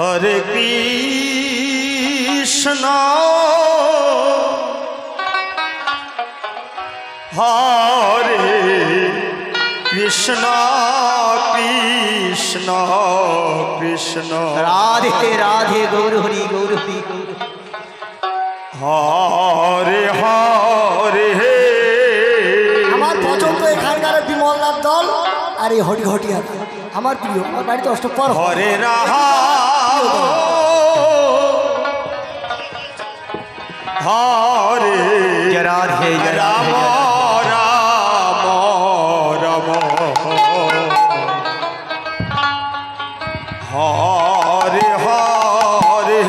हरे कृष्णा हरे कृष्णा कृष्णा कृष्णा राधे राधे गौर हरि गौर हरि हरे हरे আমার পছন্দ এখানকার বিমলনাথ দল আর এই হরি হটিয়া আমার প্রিয়। আমার বাড়িতে অষ্টপর हरे राम हरे राधे राम राम राम हरे हरे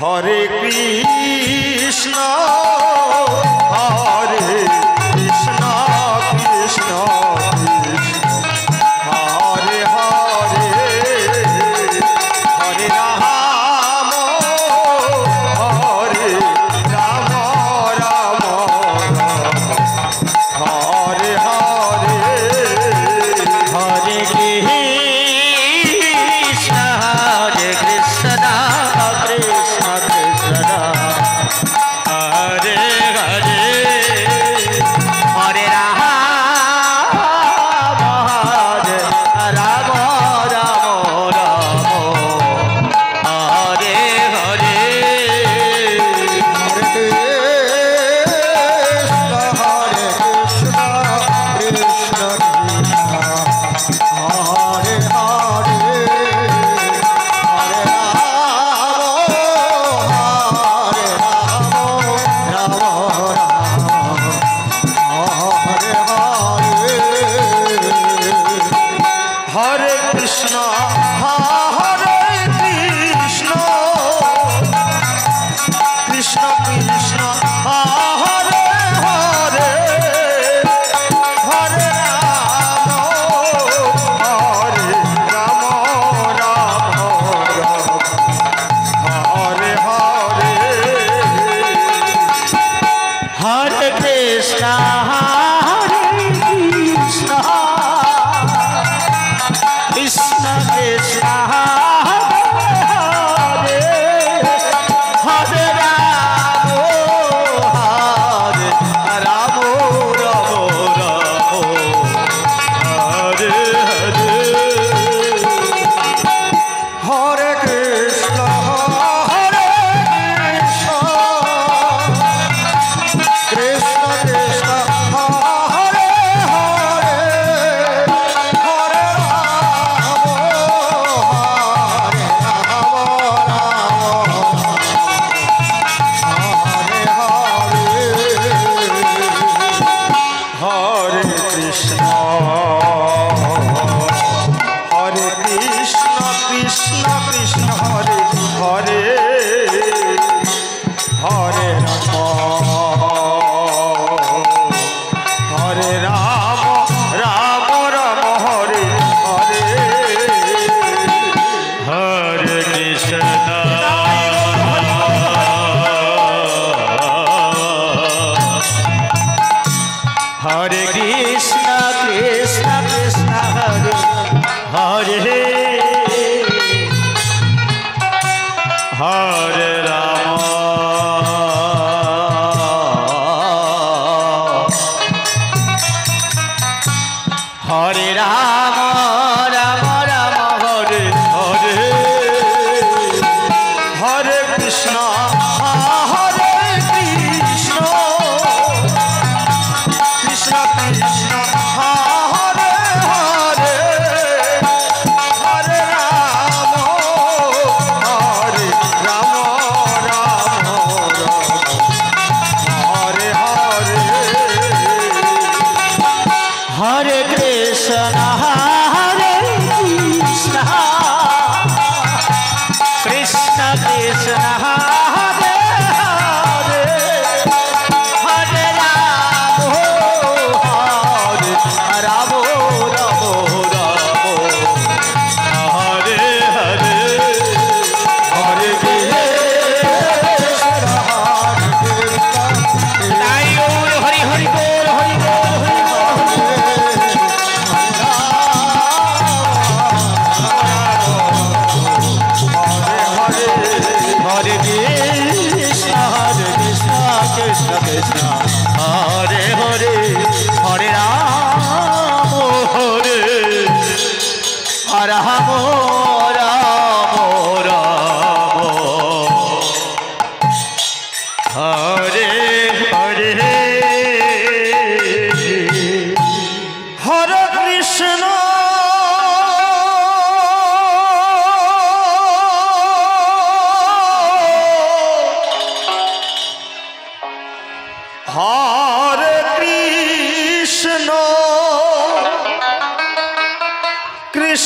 हरे कृष्ण हरे कृष्ण कृष्ण कृष्ण हरे हरे हरे राम हरे राम राम हरे हरे हरे कृष्ण हरे कृष्ण कृष्ण कृष्ण हरे हरे हरे राम हरे राम राम राम हरे हरे हरे कृष्ण हरे कृष्ण कृष्ण कृष्ण हरे हरे हरे राम राम राम हरे हरे हरे कृष्ण हरे कृष्ण कृष्ण कृष्ण हरे हरे राम राम हरे हरे हरे कृष्ण हरे कृष्ण कृष्ण हरे हरे हरे हरे कृष्ण हरे कृष्ण कृष्ण कृष्ण हरे हरे हरे राम राम राम हरे हरे हरे कृष्ण हरे कृष्ण कृष्ण कृष्ण हरे हरे हरे राम हरे राम राम राम हरे हरे हरे कृष्ण हरे कृष्ण कृष्ण कृष्ण हरे हरे हरे राम राम हरे हरे हरे कृष्ण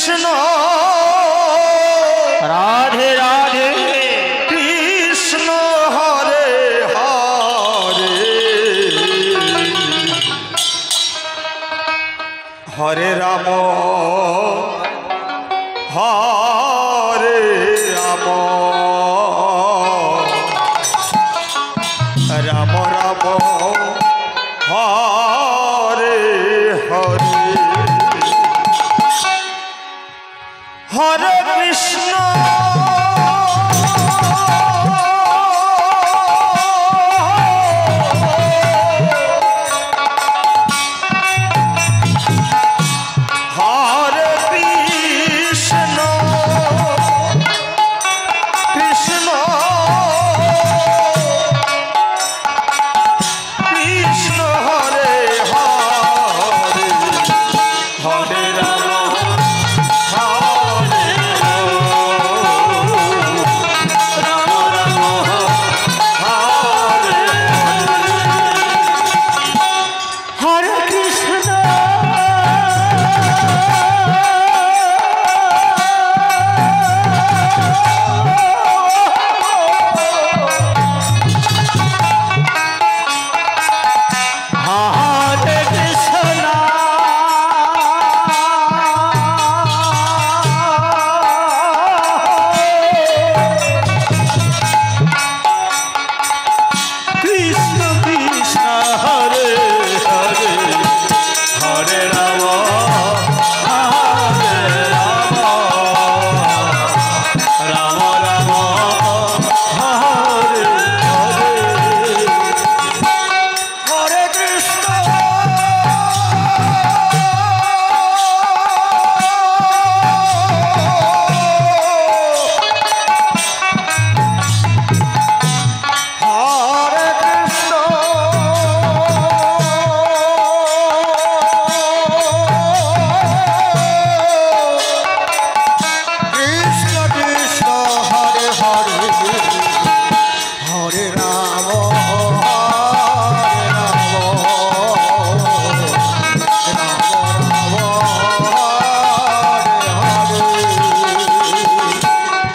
কৃষ্ণ রাধে রাধে কৃষ্ণ হরে হরে হরে রাম হরে রাম রাম রাম হরে হরে হরে কৃষ্ণ হরে কৃষ্ণ কৃষ্ণ কৃষ্ণ হরে হরে হরে রাম হরে রাম রাম হরে হরে কৃষ্ণ হরে কৃষ্ণ কৃষ্ণ কৃষ্ণ হরে হরে হরে রাম হরে রাম রাম রাম হরে হরে হরে কৃষ্ণ হরে কৃষ্ণ কৃষ্ণ কৃষ্ণ হরে হরে হরে রাম হরে রাম রাম রাম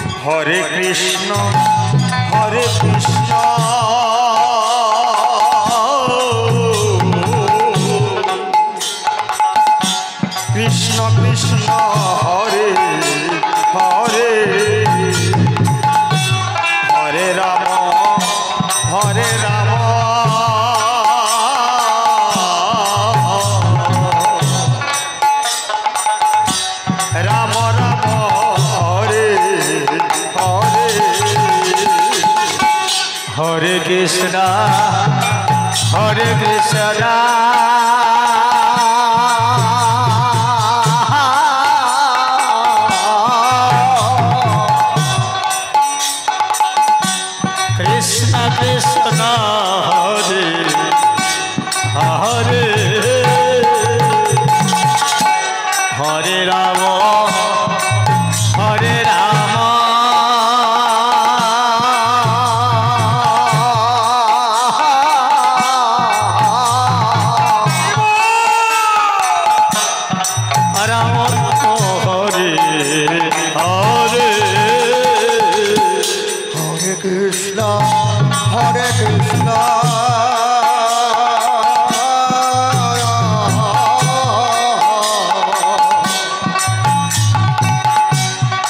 হরে কৃষ্ণ হরে কৃষ্ণ কৃষ্ণ কৃষ্ণ হরে হরে হরে রাম হরে রাম রাম রাম হরে হরে হরে কৃষ্ণ হরে কৃষ্ণ কৃষ্ণ কৃষ্ণ হরে হরে হরে রাম হরে রাম রাম হরে হরে হরে কৃষ্ণ হরে কৃষ্ণ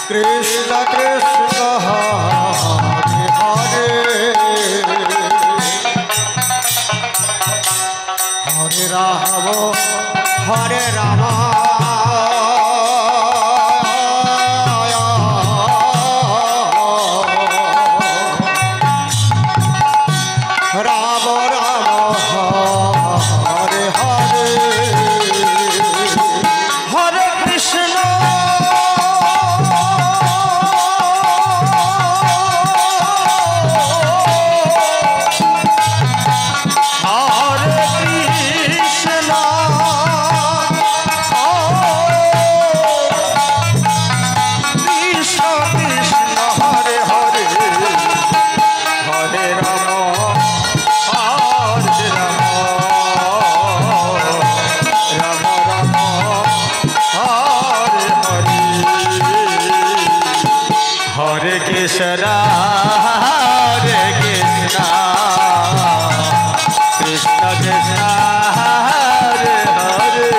কৃষ্ণ কৃষ্ণ হরে হরে হরে রাম হরে রাম রাম রাম হরে হরে হরে কৃষ্ণ হরে Krishna Krishna Hare Krishna Krishna Krishna Hare Hare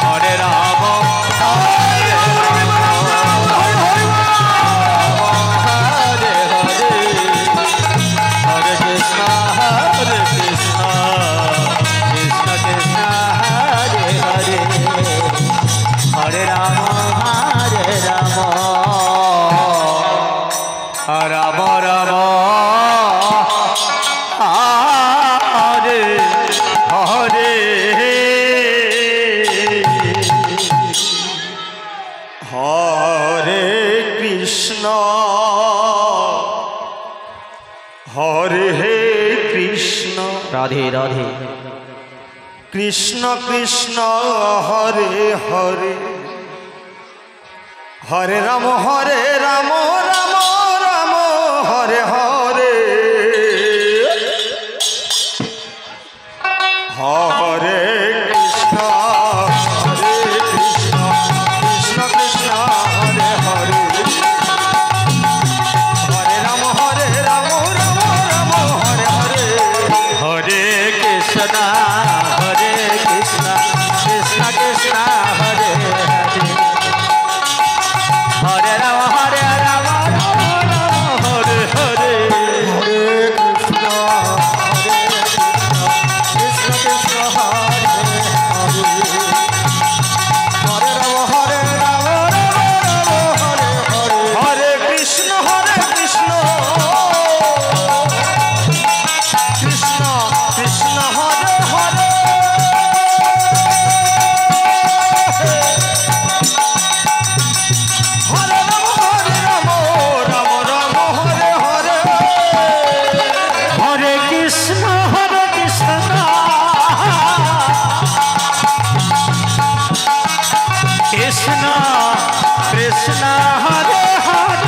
Hare Rama Hare Rama Hare Hare Hare Krishna Hare Krishna Krishna Krishna Hare Hare Hare Rama Hare Rama Rama Rama Hare Hare Hare Krishna Hare Krishna Radhe Radhe Krishna Krishna Hare Hare Hare Rama Hare Rama Rama Rama Hare Hare Hare Krishna Hare Krishna Krishna Krishna Hare Hare Hare Rama Hare Rama Rama Rama Hare Hare Hare Krishna Hare Krishna Krishna Krishna Hare Hare Hare Rama Hare Rama Rama Rama Hare Hare Hare Krishna Krishna Krishna Hare Hare Hare Rama Hare Rama Rama Rama Hare Hare Hare Krishna Krishna Krishna Hare Hare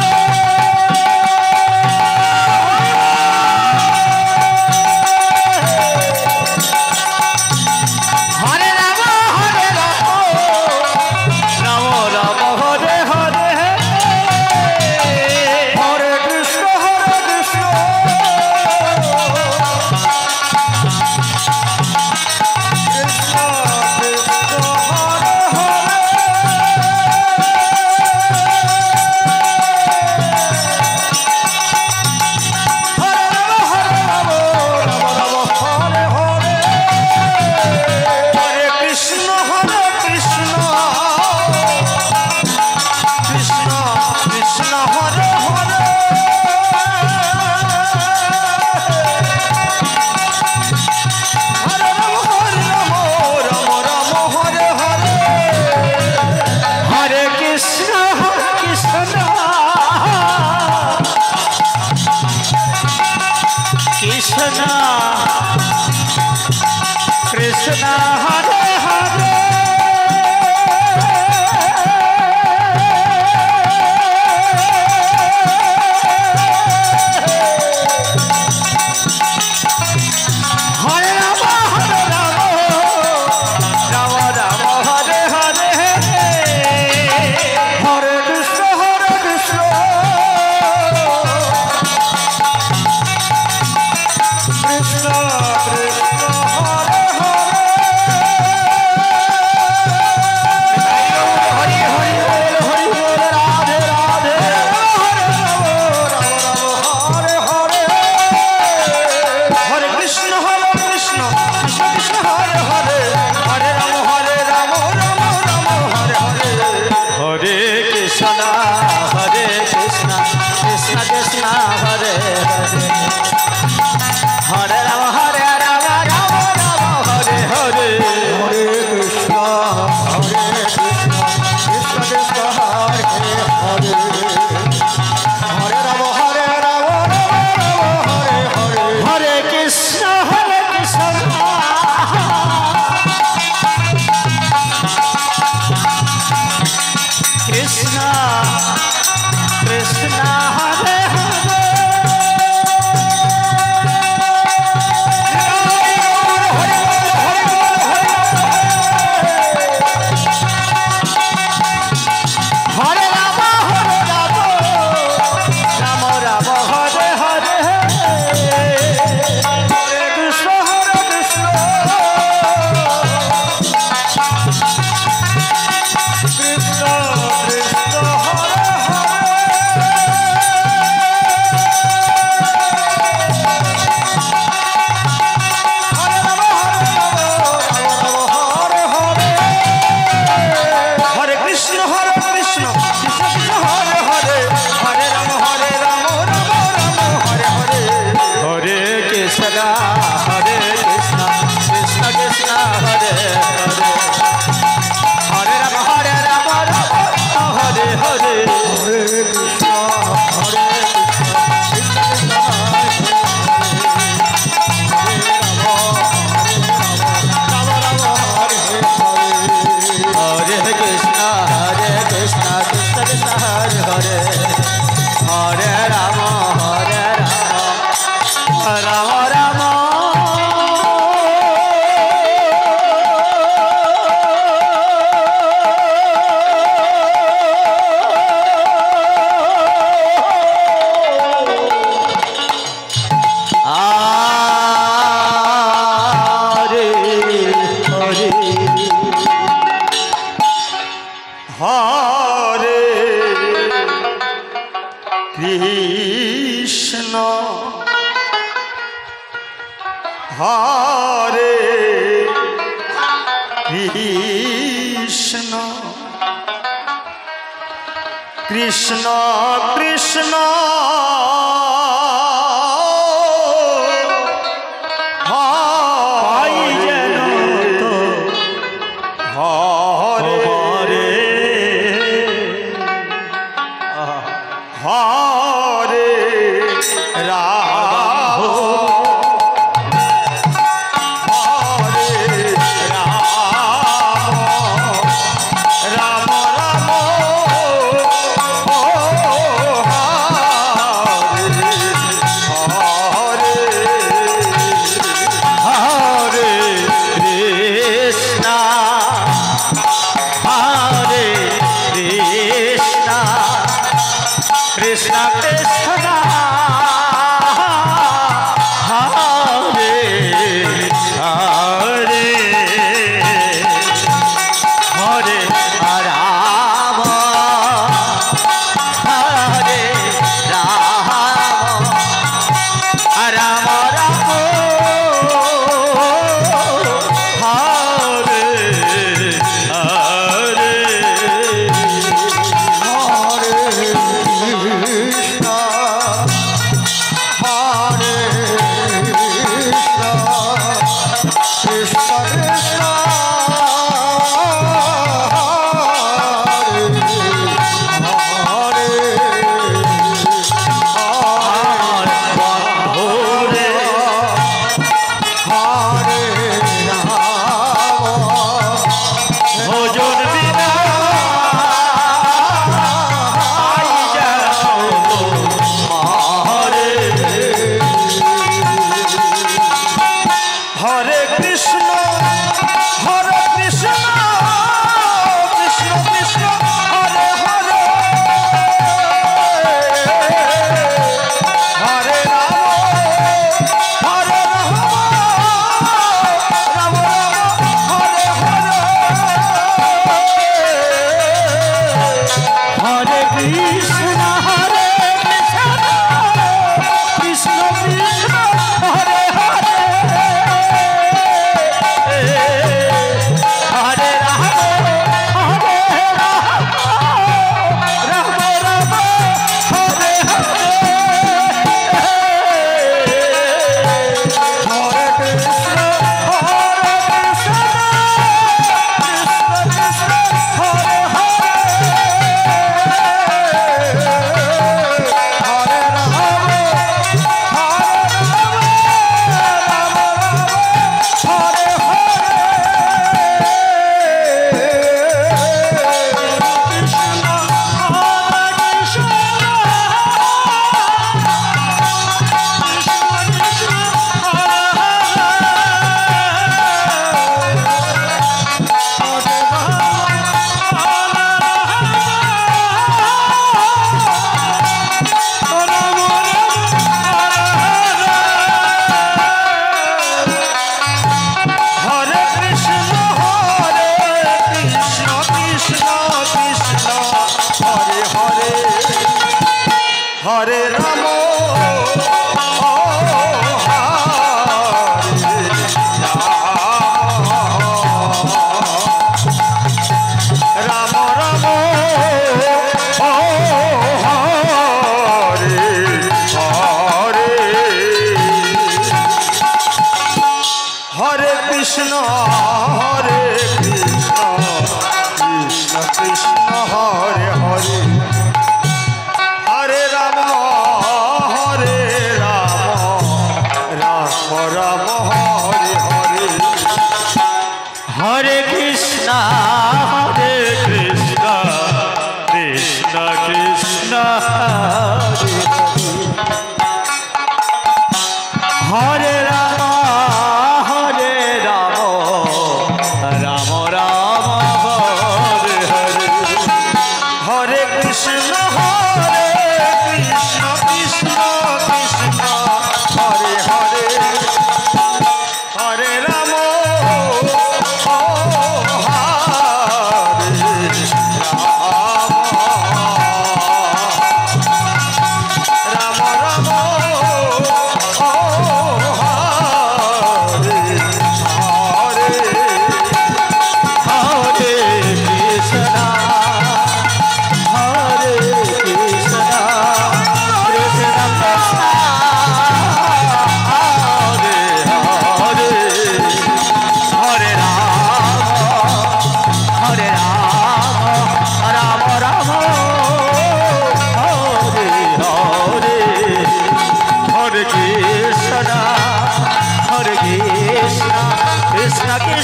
Hare Rama Rama Rama Hare Hare Hare Krishna Hare Krishna Krishna Krishna Hare Hare Hare Rama Hare Rama Rama Rama Hare Hare Hare Krishna Krishna Krishna Hare Krishna Hare Hare Hare Rama Hare Rama Rama Rama Hare Hare Hare Krishna Krishna Krishna Hare Hare Krishna Krishna পাই যেন তো হরে হরে হরে রাম হরে রাম রাম রাম ও হরে হরে হরে কৃষ্ণ কৃষ্ণ কৃষ্ণ হরে হরে হরে রাম হরে রাম রাম রাম হরে হরে ভোজন বিনা পাই যেন হরে হরে কৃষ্ণ কৃষ্ণ কৃষ্ণ হরে হরে হরে রাম রাম হরে হরে হরে কৃষ্ণ কৃষ্ণ কৃষ্ণ হরে হরে হরে রাম হরে রাম রাম রাম হরে হরে হরে কৃষ্ণ কৃষ্ণ হরে হরে হরে রাম হরে হরে কৃষ্ণ কৃষ্ণ কৃষ্ণ হরে হরে হরে রাম রাম রাম হরে হরে হরে কৃষ্ণ কৃষ্ণ কৃষ্ণ হরে হরে হরে রাম রাম রাম হরে হরে হরে কৃষ্ণ কৃষ্ণ কৃষ্ণ হরে রাম রাম রাম হরে হরে হরে কৃষ্ণ কৃষ্ণ কৃষ্ণ হরে হরে হরে রাম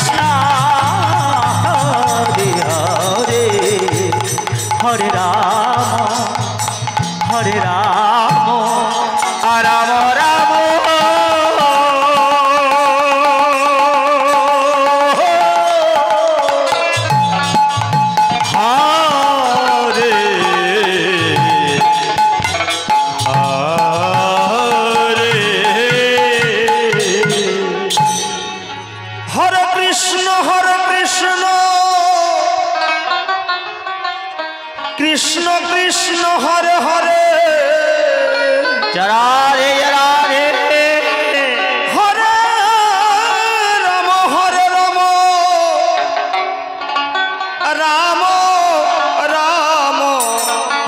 কৃষ্ণ হরে হরে হরে রাম রাম রাম কৃষ্ণ কৃষ্ণ হরে হরে জরা রে হরে রাম রাম রাম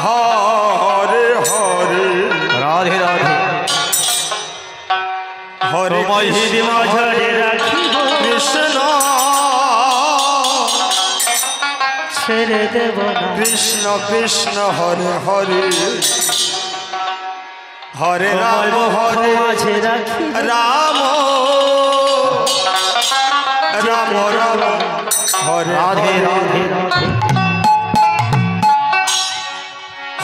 হরে হরে রাধে রাধে হরে মহিদি মাঝারে রাখিব কৃষ্ণ ছেড়ে দেব না কৃষ্ণ কৃষ্ণ হরে হরে হরে রাম হরে মাঝে রাখি রাম রাম রাম হরে রাধে রাধে রাধে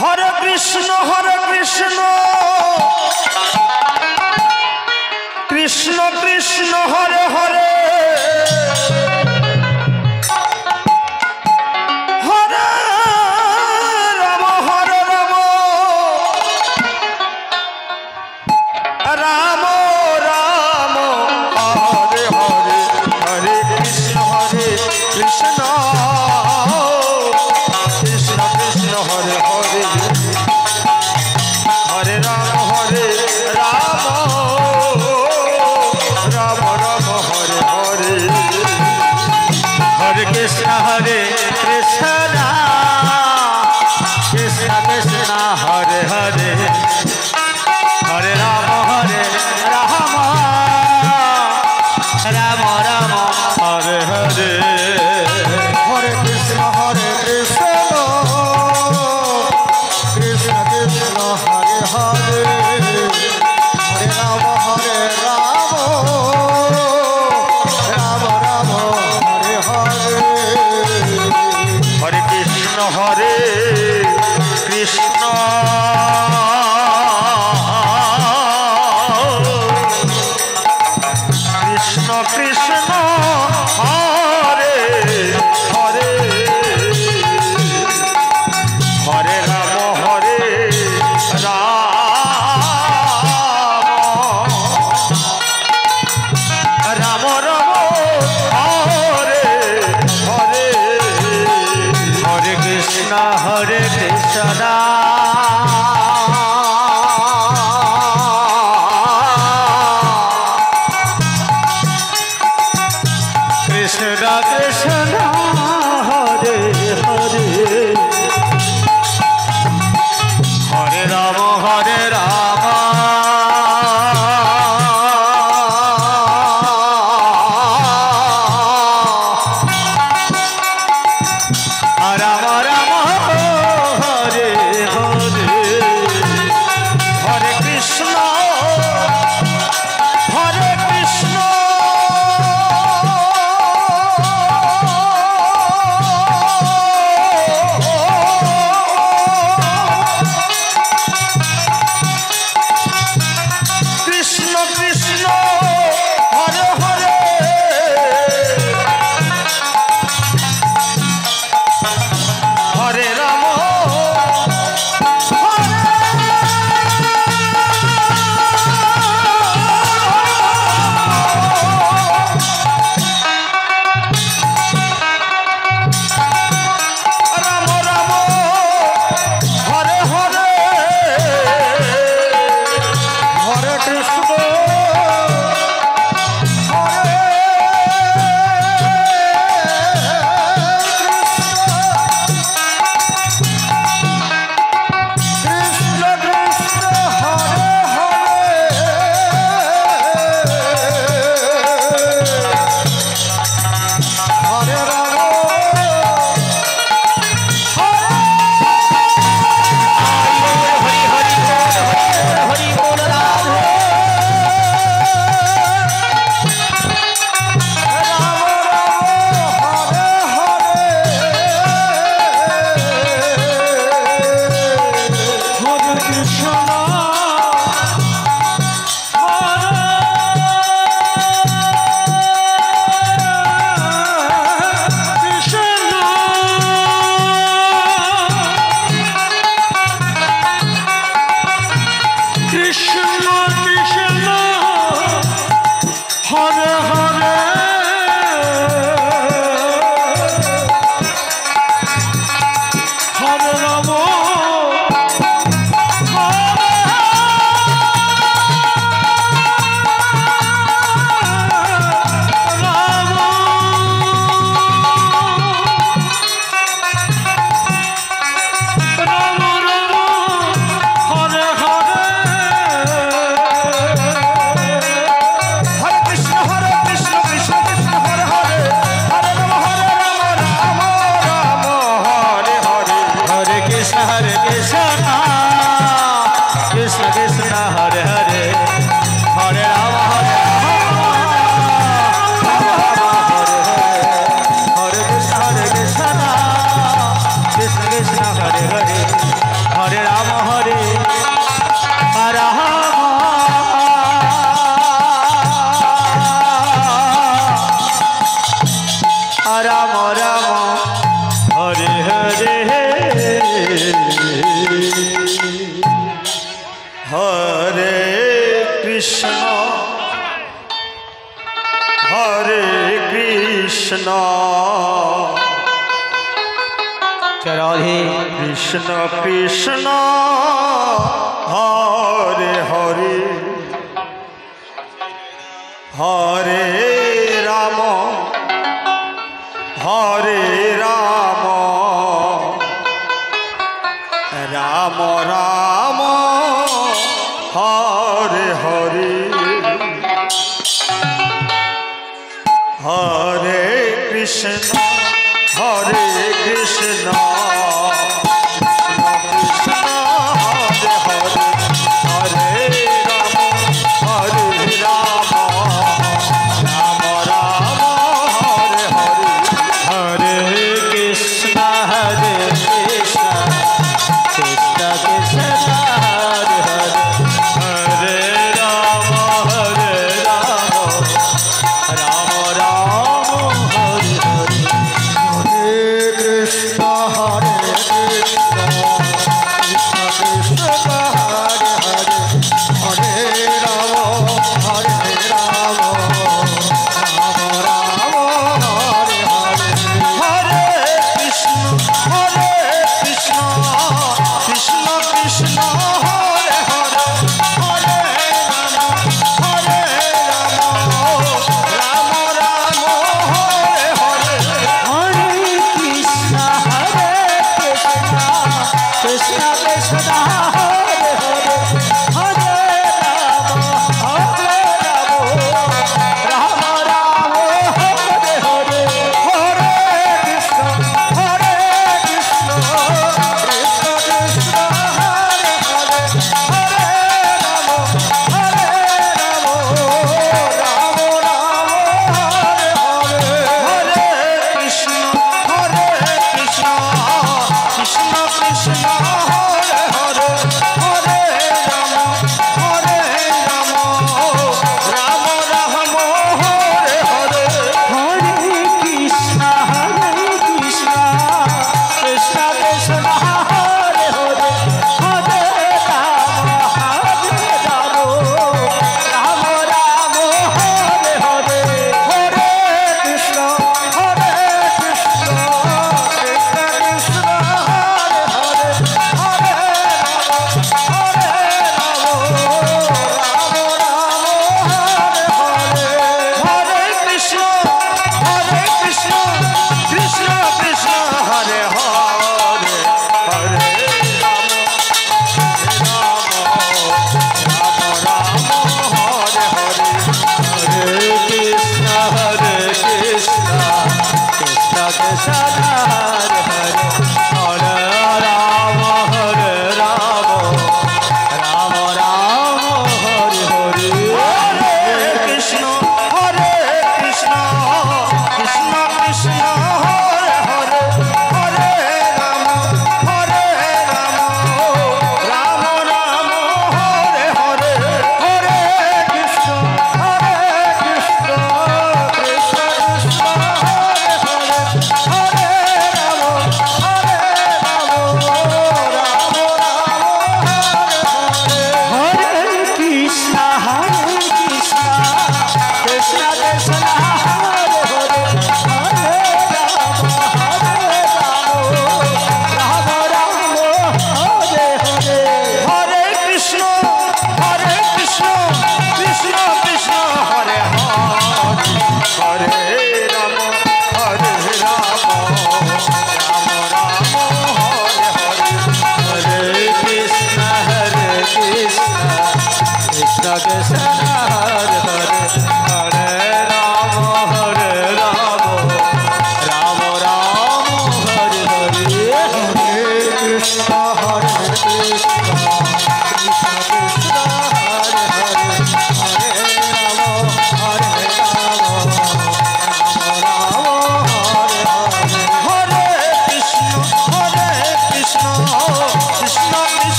হরে Krishna Krishna Krishna Hare Hare Krishna Hare Krishna Krishna Krishna Hare Hare Hare Rama Hare Rama Rama Rama Hare Hare Hare Krishna Krishna Krishna Hare Hare Hare Rama Hare Rama Rama Rama Hare Hare Hare Krishna Krishna Krishna Krishna Hare Hare Hare Rama Hare Rama Rama Rama Hare Hare Hare Krishna Hare Krishna Krishna Krishna Hare Hare Hare Rama Hare Rama Rama Rama Hare Hare Hare Krishna Hare Krishna Ram Ram Hare Hare Hare Krishna হরে কৃষ্ণ রাধে কৃষ্ণ কৃষ্ণ হরে হরে হরে রাম হরে রাম রাম রাম হরে হরে হরে কৃষ্ণ হরে কৃষ্ণ হরে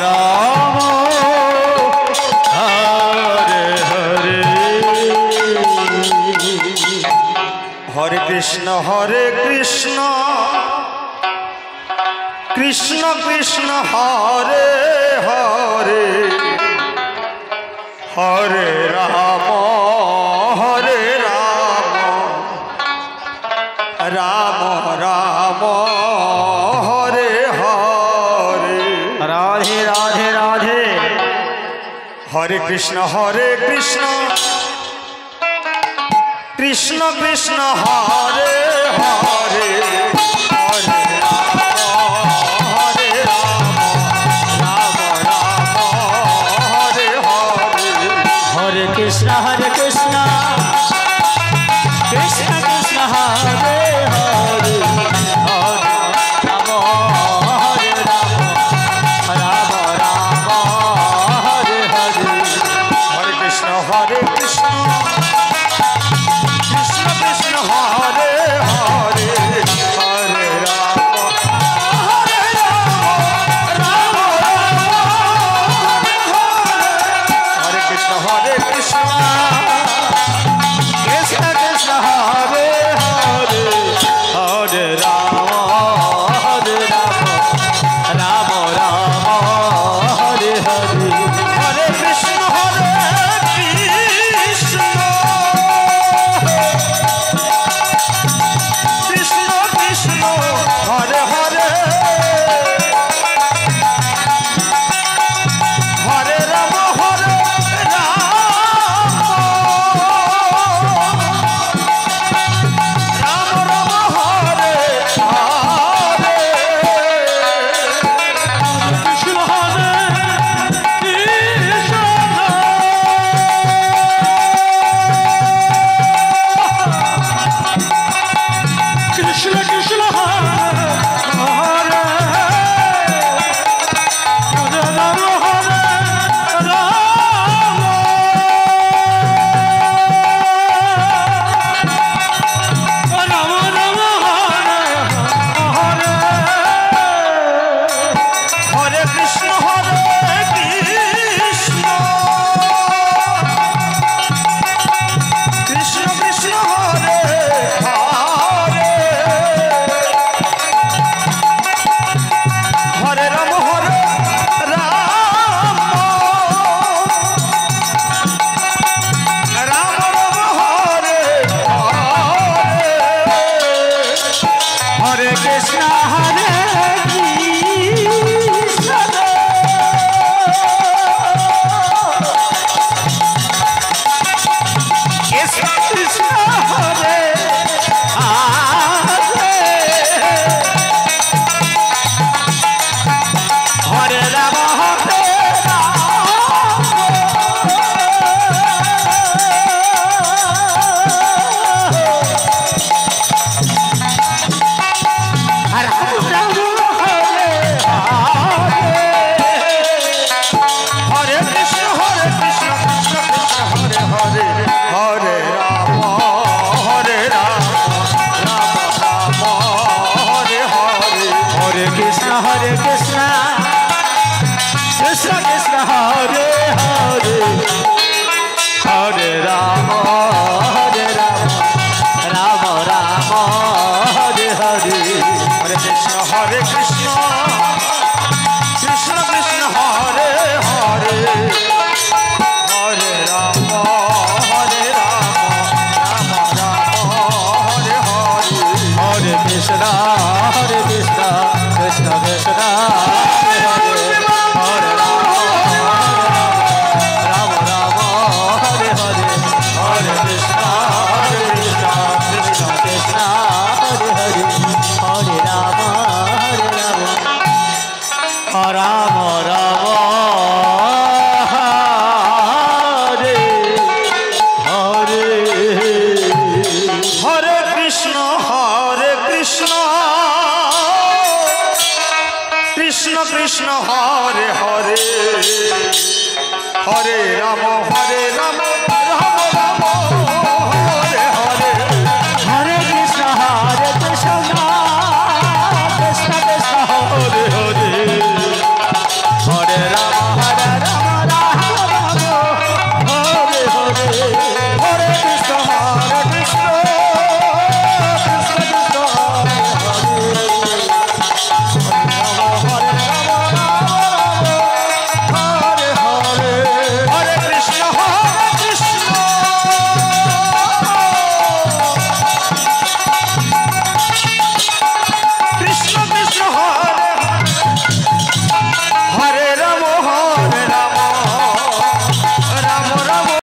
রাম হরে হরে হরে কৃষ্ণ কৃষ্ণ কৃষ্ণ হরে হরে হরে রাম রাম রাম হরে হরে রাধে রাধে রাধে হরে কৃষ্ণ কৃষ্ণ কৃষ্ণ হরে হরে হরে রাম রাম রাম হরে হরে হরে কৃষ্ণ কৃষ্ণ কৃষ্ণ হরে হরে হরে রাম হরে রাম রাম রাম হরে হরে হরে কৃষ্ণ কৃষ্ণ কৃষ্ণ হরে হরে হরে রাম রাম হরে কৃষ্ণ কৃষ্ণ কৃষ্ণ কৃষ্ণ হরে হরে হরে রাম রাম রাম হরে হরে হরে কৃষ্ণ কৃষ্ণ কৃষ্ণ হরে হরে হরে রাম রাম রাম হরে হরে কৃষ্ণ হরে কৃষ্ণ কৃষ্ণ হরে হরে রাম হরে রাম রাম হরে হরে কৃষ্ণ কৃষ্ণ কৃষ্ণ কৃষ্ণ হরে হরে হরে রাম রাম রাম হরে হরে হরে কৃষ্ণ হরে কৃষ্ণ কৃষ্ণ কৃষ্ণ হরে হরে হরে রাম হরে হরে কৃষ্ণ কৃষ্ণ কৃষ্ণ হরে হরে হরে রাম রাম রাম হরে হরে হরে কৃষ্ণ কৃষ্ণ কৃষ্ণ হরে হরে হরে রাম রাম রাম হরে হরে হরে কৃষ্ণ কৃষ্ণ কৃষ্ণ কৃষ্ণ হরে হরে হরে রাম রাম রাম হরে হরে হরে কৃষ্ণ কৃষ্ণ কৃষ্ণ কৃষ্ণ হরে হরে হরে রাম রাম হরে হরে হরে কৃষ্ণ কৃষ্ণ কৃষ্ণ কৃষ্ণ হরে হরে হরে রাম রাম রাম হরে হরে হরে কৃষ্ণ কৃষ্ণ কৃষ্ণ হরে হরে হরে রাম